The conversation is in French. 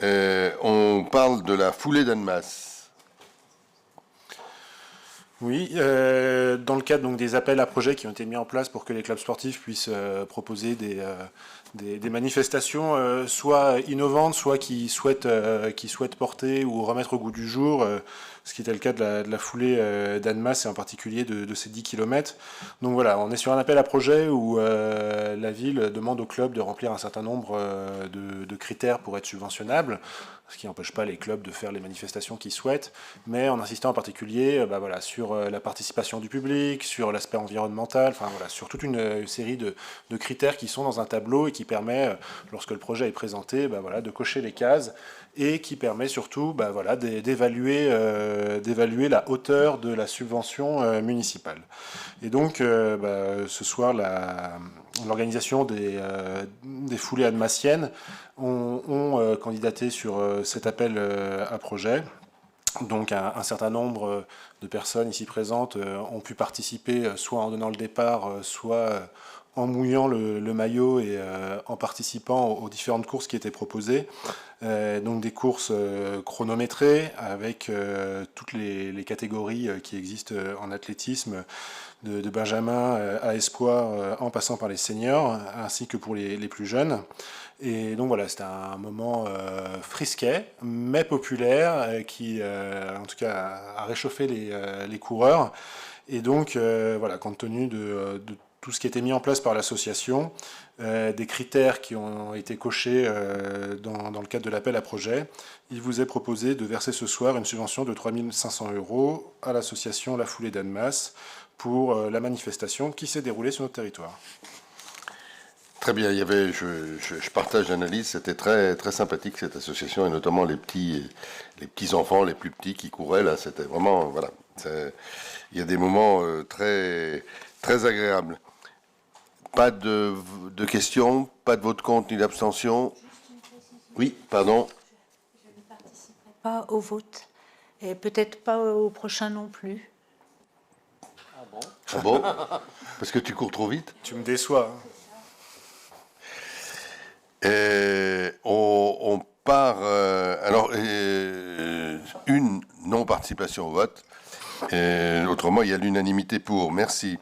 On parle de la foulée d'Annemasse. Oui, dans le cadre donc, des appels à projets qui ont été mis en place pour que les clubs sportifs puissent proposer des manifestations soit innovantes, soit qui souhaitent porter ou remettre au goût du jour, ce qui était le cas de la foulée d'Annemasse et en particulier de ces 10 km. Donc voilà, on est sur un appel à projet où la ville demande aux clubs de remplir un certain nombre de critères pour être subventionnables, ce qui n'empêche pas les clubs de faire les manifestations qu'ils souhaitent, mais en insistant en particulier voilà, sur la participation du public, sur l'aspect environnemental, enfin voilà, sur toute une série de critères qui sont dans un tableau et qui permet, lorsque le projet est présenté, voilà, de cocher les cases et qui permet surtout voilà, d'évaluer la hauteur de la subvention municipale. Et donc ce soir, l'organisation des foulées annemassiennes ont candidaté sur cet appel à projet. Donc un certain nombre de personnes ici présentes ont pu participer soit en donnant le départ, soit en mouillant le maillot et en participant aux différentes courses qui étaient proposées. Donc des courses chronométrées avec toutes les catégories qui existent en athlétisme, de Benjamin à Espoir, en passant par les seniors, ainsi que pour les plus jeunes. Et donc voilà, c'était un moment frisquet, mais populaire, qui en tout cas a réchauffé les coureurs. Et donc voilà, compte tenu de tout ce qui a été mis en place par l'association, des critères qui ont été cochés dans le cadre de l'appel à projet, il vous est proposé de verser ce soir une subvention de 3 500 € à l'association La Foulée d'Annemasse pour la manifestation qui s'est déroulée sur notre territoire. Très bien, je partage l'analyse, c'était très, très sympathique cette association, et notamment les petits enfants, les plus petits qui couraient là, c'était vraiment, voilà, il y a des moments très, très agréables. Pas de questions, pas de vote contre ni d'abstention. Oui, pardon. Je ne participerai pas au vote, et peut-être pas au prochain non plus. Ah bon? Ah bon? Parce que tu cours trop vite? Tu me déçois. On part. Alors, une non-participation au vote. Autrement, il y a l'unanimité pour. Merci.